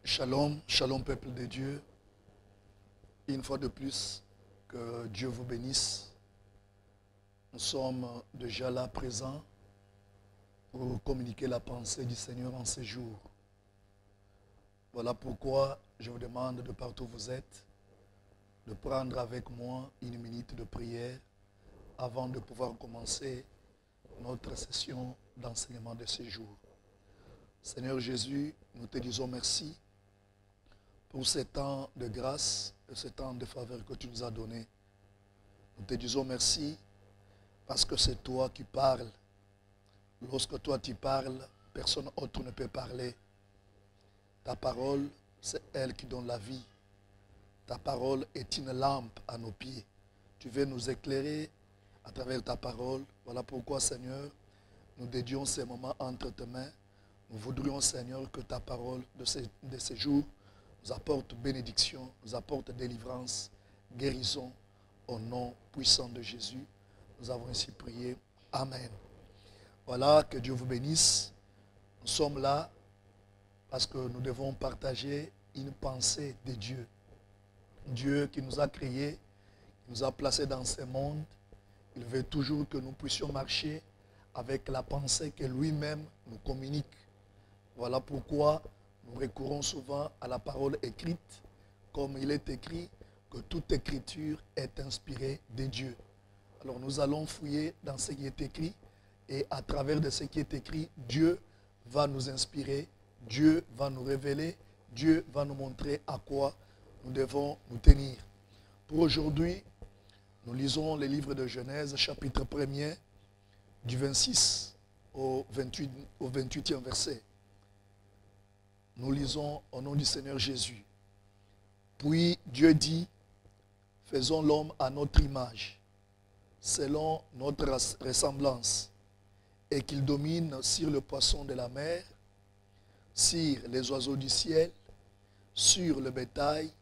Shalom, shalom peuple de Dieu. Une fois de plus, que Dieu vous bénisse. Nous sommes déjà là présents pour communiquer la pensée du Seigneur en ces jours. Voilà pourquoi je vous demande de partout où vous êtes, de prendre avec moi une minute de prière avant de pouvoir commencer notre session d'enseignement de ces jours. Seigneur Jésus, nous te disons merci pour ce temps de grâce et ce temps de faveur que tu nous as donné. Nous te disons merci parce que c'est toi qui parles. Lorsque toi tu parles, personne autre ne peut parler. Ta parole, c'est elle qui donne la vie. Ta parole est une lampe à nos pieds. Tu veux nous éclairer à travers ta parole. Voilà pourquoi, Seigneur, nous dédions ces moments entre tes mains. Nous voudrions, Seigneur, que ta parole de ces jours nous apporte bénédiction, nous apporte délivrance, guérison, au nom puissant de Jésus. Nous avons ainsi prié. Amen. Voilà, que Dieu vous bénisse. Nous sommes là parce que nous devons partager une pensée de Dieu. Dieu qui nous a créés, qui nous a placés dans ce monde. Il veut toujours que nous puissions marcher avec la pensée que lui-même nous communique. Voilà pourquoi nous recourons souvent à la parole écrite, comme il est écrit que toute écriture est inspirée de Dieu. Alors nous allons fouiller dans ce qui est écrit et à travers de ce qui est écrit, Dieu va nous inspirer, Dieu va nous révéler, Dieu va nous montrer à quoi nous devons nous tenir. Pour aujourd'hui, nous lisons le livre de Genèse, chapitre 1er, du 26 au 28e verset. Nous lisons au nom du Seigneur Jésus. Puis Dieu dit, faisons l'homme à notre image, selon notre ressemblance, et qu'il domine sur le poisson de la mer, sur les oiseaux du ciel, sur le bétail,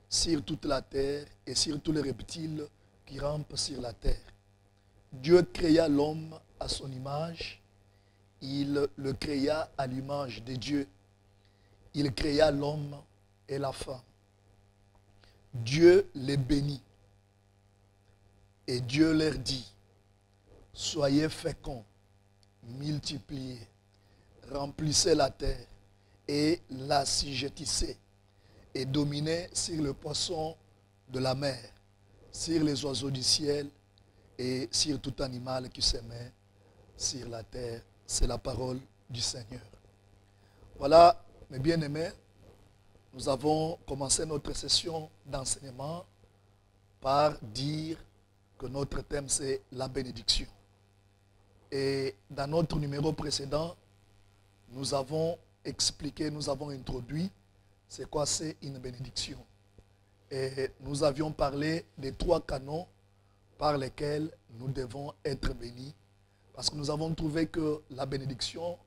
sur toute la terre et sur tous les reptiles qui rampent sur la terre. Dieu créa l'homme à son image, il le créa à l'image de Dieu. Il créa l'homme et la femme. Dieu les bénit. Et Dieu leur dit, soyez féconds, multipliez, remplissez la terre et l'assujettissez et dominez sur le poisson de la mer, sur les oiseaux du ciel et sur tout animal qui se met sur la terre. C'est la parole du Seigneur. Voilà, mes bien-aimés, nous avons commencé notre session d'enseignement par dire que notre thème c'est la bénédiction. Et dans notre numéro précédent, nous avons expliqué, nous avons introduit c'est quoi c'est une bénédiction. Et nous avions parlé des 3 canaux par lesquels nous devons être bénis. Parce que nous avons trouvé que la bénédiction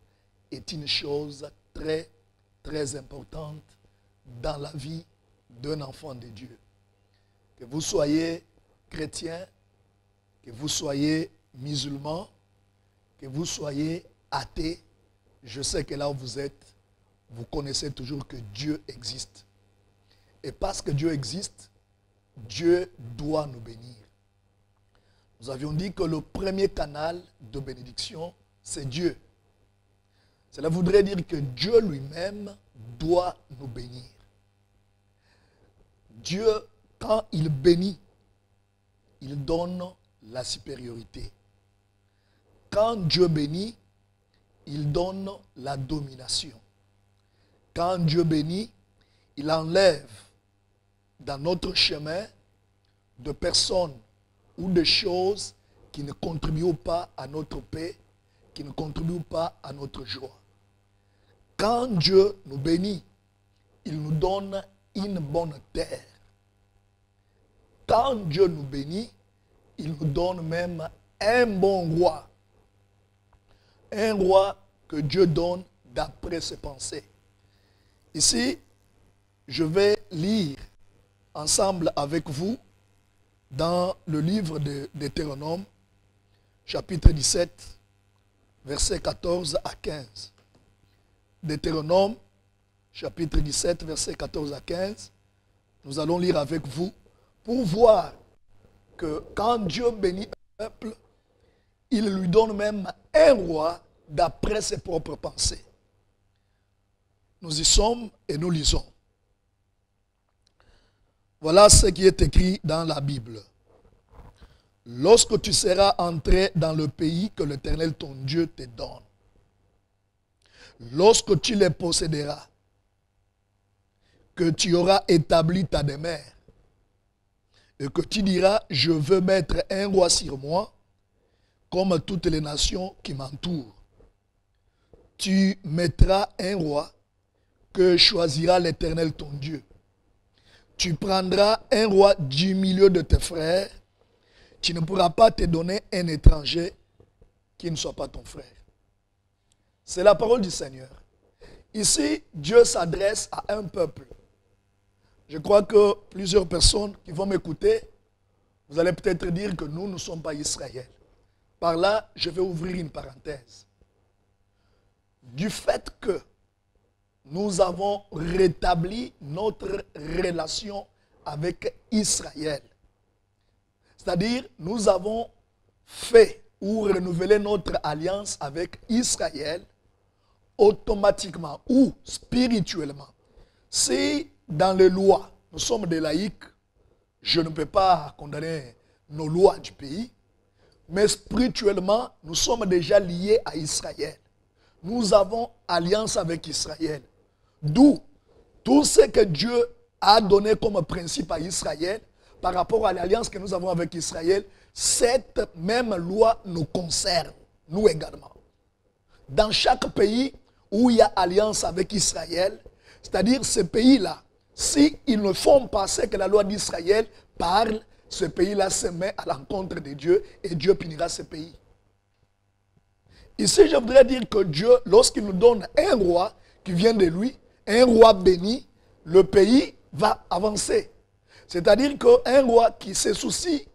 est une chose très importante dans la vie d'un enfant de Dieu. Que vous soyez chrétien, que vous soyez musulman, que vous soyez athée, je sais que là où vous êtes, vous connaissez toujours que Dieu existe. Et parce que Dieu existe, Dieu doit nous bénir. Nous avions dit que le premier canal de bénédiction, c'est Dieu. Cela voudrait dire que Dieu lui-même doit nous bénir. Dieu, quand il bénit, il donne la supériorité. Quand Dieu bénit, il donne la domination. Quand Dieu bénit, il enlève dans notre chemin de personnes ou de choses qui ne contribuent pas à notre paix, qui ne contribuent pas à notre joie. Quand Dieu nous bénit, il nous donne une bonne terre. Quand Dieu nous bénit, il nous donne même un bon roi. Un roi que Dieu donne d'après ses pensées. Ici, je vais lire ensemble avec vous dans le livre de Deutéronome, chapitre 17, versets 14 à 15. Deutéronome, chapitre 17, versets 14 à 15. Nous allons lire avec vous pour voir que quand Dieu bénit un peuple, il lui donne même un roi d'après ses propres pensées. Nous y sommes et nous lisons. Voilà ce qui est écrit dans la Bible. Lorsque tu seras entré dans le pays que l'Éternel ton Dieu te donne, lorsque tu les posséderas, que tu auras établi ta demeure, et que tu diras, je veux mettre un roi sur moi, comme toutes les nations qui m'entourent. Tu mettras un roi que choisira l'Éternel ton Dieu. Tu prendras un roi du milieu de tes frères. Tu ne pourras pas te donner un étranger qui ne soit pas ton frère. C'est la parole du Seigneur. Ici, Dieu s'adresse à un peuple. Je crois que plusieurs personnes qui vont m'écouter, vous allez peut-être dire que nous ne sommes pas Israël. Par là, je vais ouvrir une parenthèse. Du fait que nous avons rétabli notre relation avec Israël, c'est-à-dire nous avons fait ou renouvelé notre alliance avec Israël, automatiquement ou spirituellement. Si dans les lois, nous sommes des laïcs, je ne peux pas condamner nos lois du pays, mais spirituellement, nous sommes déjà liés à Israël. Nous avons alliance avec Israël. D'où tout ce que Dieu a donné comme principe à Israël par rapport à l'alliance que nous avons avec Israël, cette même loi nous concerne, nous également. Dans chaque pays où il y a alliance avec Israël, c'est-à-dire ces pays-là, s'ils ne font pas ce que la loi d'Israël parle, ce pays-là se met à l'encontre de Dieu et Dieu punira ce pays. Ici, je voudrais dire que Dieu, lorsqu'il nous donne un roi qui vient de lui, un roi béni, le pays va avancer. C'est-à-dire qu'un roi qui se soucie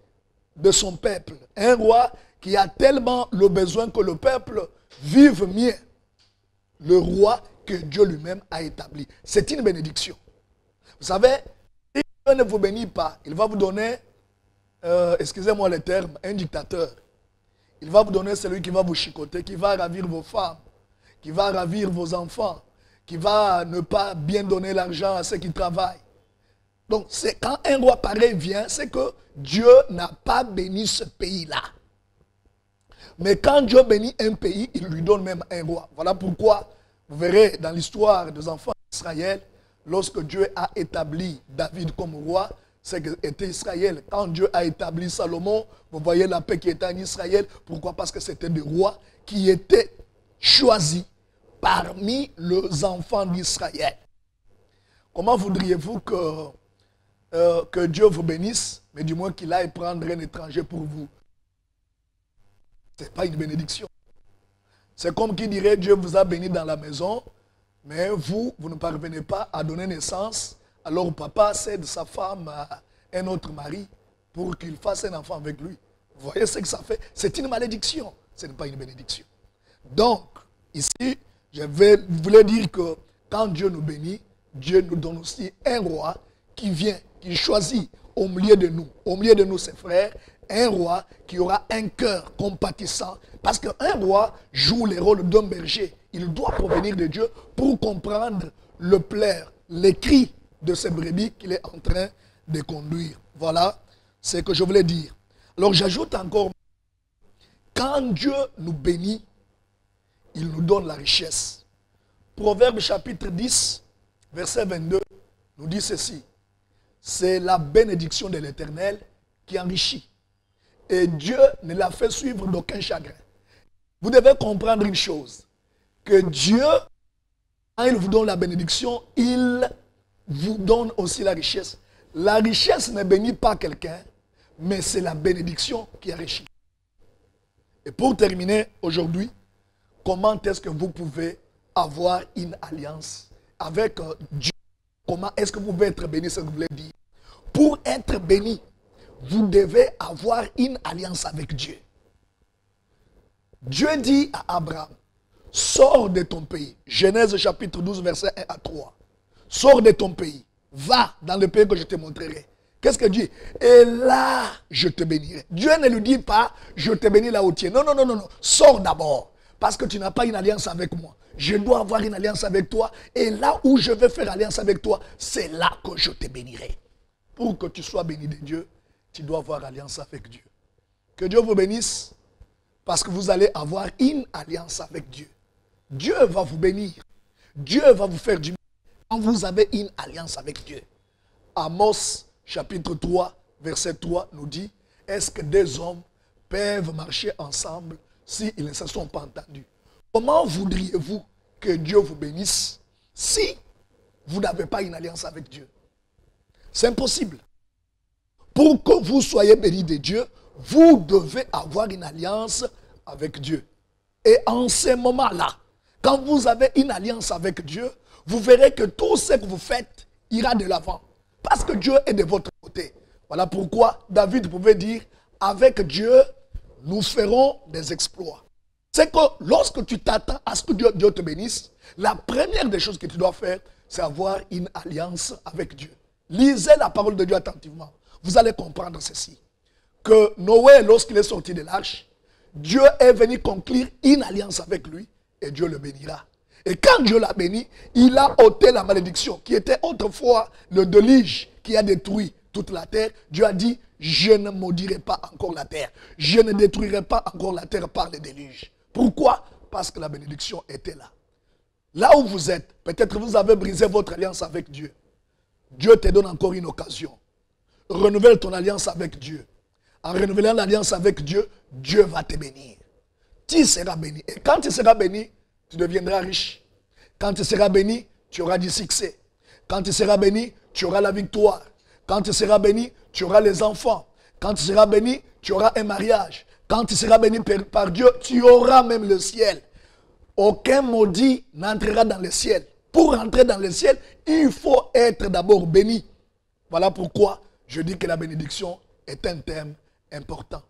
de son peuple, un roi qui a tellement le besoin que le peuple vive mieux, le roi que Dieu lui-même a établi. C'est une bénédiction. Vous savez, si Dieu ne vous bénit pas, il va vous donner, excusez-moi le terme, un dictateur. Il va vous donner celui qui va vous chicoter, qui va ravir vos femmes, qui va ravir vos enfants, qui va ne pas bien donner l'argent à ceux qui travaillent. Donc, c'est quand un roi pareil vient, c'est que Dieu n'a pas béni ce pays-là. Mais quand Dieu bénit un pays, il lui donne même un roi. Voilà pourquoi, vous verrez dans l'histoire des enfants d'Israël, lorsque Dieu a établi David comme roi, c'est que était Israël. Quand Dieu a établi Salomon, vous voyez la paix qui était en Israël. Pourquoi? Parce que c'était des rois qui étaient choisis parmi les enfants d'Israël. Comment voudriez-vous que Dieu vous bénisse, mais du moins qu'il aille prendre un étranger pour vous? Ce n'est pas une bénédiction. C'est comme qui dirait Dieu vous a béni dans la maison, mais vous ne parvenez pas à donner naissance. Alors papa cède sa femme à un autre mari pour qu'il fasse un enfant avec lui. Vous voyez ce que ça fait? C'est une malédiction. Ce n'est pas une bénédiction. Donc, ici, je voulais dire que quand Dieu nous bénit, Dieu nous donne aussi un roi qui vient, qui choisit au milieu de nous ses frères, un roi qui aura un cœur compatissant. Parce qu'un roi joue le rôle d'un berger. Il doit provenir de Dieu pour comprendre le plaire, les cris de ces brebis qu'il est en train de conduire. Voilà ce que je voulais dire. Alors j'ajoute encore, quand Dieu nous bénit, il nous donne la richesse. Proverbe chapitre 10, verset 22, nous dit ceci. C'est la bénédiction de l'Éternel qui enrichit. Et Dieu ne l'a fait suivre d'aucun chagrin. Vous devez comprendre une chose, que Dieu, quand il vous donne la bénédiction, il vous donne aussi la richesse. La richesse ne bénit pas quelqu'un, mais c'est la bénédiction qui enrichit. Et pour terminer aujourd'hui, comment est-ce que vous pouvez avoir une alliance avec Dieu? Comment est-ce que vous pouvez être béni, c'est ce que je voulais dire. Pour être béni, vous devez avoir une alliance avec Dieu. Dieu dit à Abraham, sors de ton pays. Genèse chapitre 12, verset 1 à 3. sors de ton pays, va dans le pays que je te montrerai. Qu'est-ce que Dieu dit? Et là, je te bénirai. Dieu ne lui dit pas, je te bénis là où tu es. Non, non, non, non, non. Sors d'abord. Parce que tu n'as pas une alliance avec moi. Je dois avoir une alliance avec toi. Et là où je vais faire alliance avec toi, c'est là que je te bénirai. Pour que tu sois béni de Dieu, tu dois avoir alliance avec Dieu. Que Dieu vous bénisse. Parce que vous allez avoir une alliance avec Dieu. Dieu va vous bénir. Dieu va vous faire du bien quand vous avez une alliance avec Dieu. Amos chapitre 3, verset 3 nous dit, est-ce que deux hommes peuvent marcher ensemble s'ils ne se sont pas entendus? Comment voudriez-vous que Dieu vous bénisse si vous n'avez pas une alliance avec Dieu? C'est impossible. Pour que vous soyez bénis de Dieu, vous devez avoir une alliance avec Dieu. Et en ce moment-là, quand vous avez une alliance avec Dieu, vous verrez que tout ce que vous faites ira de l'avant. Parce que Dieu est de votre côté. Voilà pourquoi David pouvait dire, avec Dieu, nous ferons des exploits. C'est que lorsque tu t'attends à ce que Dieu te bénisse, la première des choses que tu dois faire, c'est avoir une alliance avec Dieu. Lisez la parole de Dieu attentivement. Vous allez comprendre ceci. Que Noé, lorsqu'il est sorti de l'arche, Dieu est venu conclure une alliance avec lui et Dieu le bénira. Et quand Dieu l'a béni, il a ôté la malédiction qui était autrefois le déluge qui a détruit toute la terre. Dieu a dit, je ne maudirai pas encore la terre. Je ne détruirai pas encore la terre par le déluge. Pourquoi? Parce que la bénédiction était là. Là où vous êtes, peut-être vous avez brisé votre alliance avec Dieu. Dieu te donne encore une occasion. Renouvelle ton alliance avec Dieu. En renouvelant l'alliance avec Dieu, Dieu va te bénir. Tu seras béni. Et quand tu seras béni, tu deviendras riche. Quand tu seras béni, tu auras du succès. Quand tu seras béni, tu auras la victoire. Quand tu seras béni, tu auras les enfants. Quand tu seras béni, tu auras un mariage. Quand tu seras béni par Dieu, tu auras même le ciel. Aucun maudit n'entrera dans le ciel. Pour entrer dans le ciel, il faut être d'abord béni. Voilà pourquoi je dis que la bénédiction est un thème important.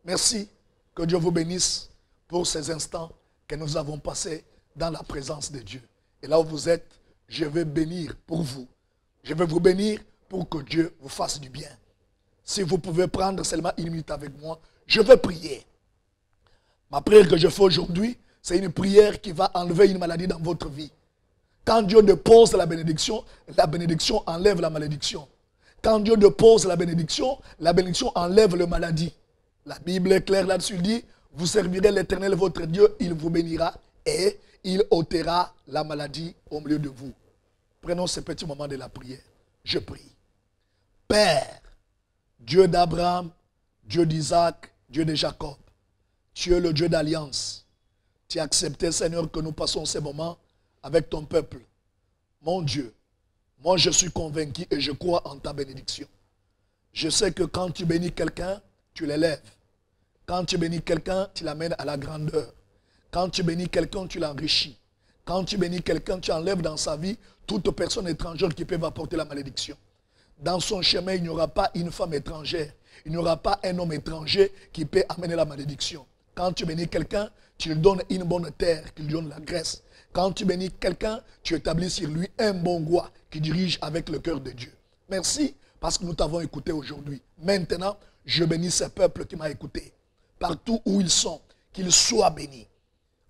Merci. Que Dieu vous bénisse pour ces instants que nous avons passés dans la présence de Dieu. Et là où vous êtes, je vais bénir pour vous. Je vais vous bénir pour que Dieu vous fasse du bien. Si vous pouvez prendre seulement une minute avec moi, je vais prier. Ma prière que je fais aujourd'hui, c'est une prière qui va enlever une maladie dans votre vie. Quand Dieu dépose la bénédiction enlève la malédiction. Quand Dieu dépose la bénédiction enlève la maladie. La Bible est claire là-dessus, il dit, vous servirez l'Éternel votre Dieu, il vous bénira et il ôtera la maladie au milieu de vous. Prenons ce petit moment de la prière. Je prie. Père, Dieu d'Abraham, Dieu d'Isaac, Dieu de Jacob, tu es le Dieu d'alliance. Tu as accepté, Seigneur, que nous passons ces moments avec ton peuple. Mon Dieu, moi je suis convaincu et je crois en ta bénédiction. Je sais que quand tu bénis quelqu'un, tu l'élèves. Quand tu bénis quelqu'un, tu l'amènes à la grandeur. Quand tu bénis quelqu'un, tu l'enrichis. Quand tu bénis quelqu'un, tu enlèves dans sa vie toute personne étrangère qui peut apporter la malédiction. Dans son chemin, il n'y aura pas une femme étrangère. Il n'y aura pas un homme étranger qui peut amener la malédiction. Quand tu bénis quelqu'un, tu lui donnes une bonne terre, qui lui donne la graisse. Quand tu bénis quelqu'un, tu établis sur lui un bon roi qui dirige avec le cœur de Dieu. Merci parce que nous t'avons écouté aujourd'hui. Maintenant, je bénis ce peuple qui m'a écouté. Partout où ils sont, qu'ils soient bénis.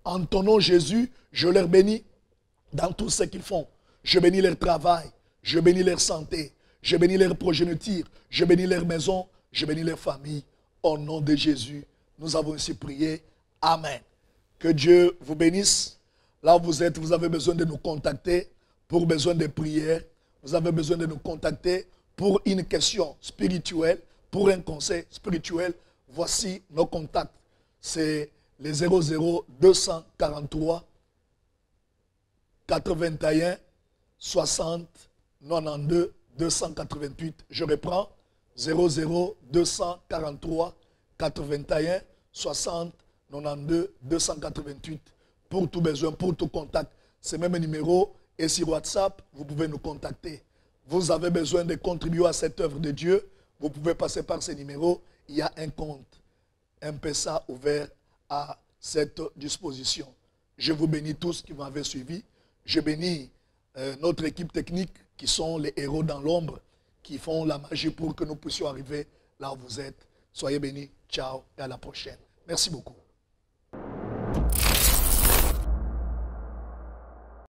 En ton nom, Jésus, je leur bénis dans tout ce qu'ils font. Je bénis leur travail, je bénis leur santé, je bénis leur progéniture, je bénis leur maison, je bénis leur famille. Au nom de Jésus, nous avons ainsi prié. Amen. Que Dieu vous bénisse. Là où vous êtes, vous avez besoin de nous contacter pour besoin de prière. Vous avez besoin de nous contacter pour une question spirituelle, pour un conseil spirituel. Voici nos contacts. C'est les 00 243 81 60 92 288. Je reprends. 00 243 81 60 92 288. Pour tout besoin, pour tout contact. C'est même un numéro. Et sur WhatsApp, vous pouvez nous contacter. Vous avez besoin de contribuer à cette œuvre de Dieu. Vous pouvez passer par ce numéro. Il y a un compte, un PSA ouvert à cette disposition. Je vous bénis tous qui m'avaient suivi. Je bénis notre équipe technique qui sont les héros dans l'ombre, qui font la magie pour que nous puissions arriver là où vous êtes. Soyez bénis. Ciao et à la prochaine. Merci beaucoup.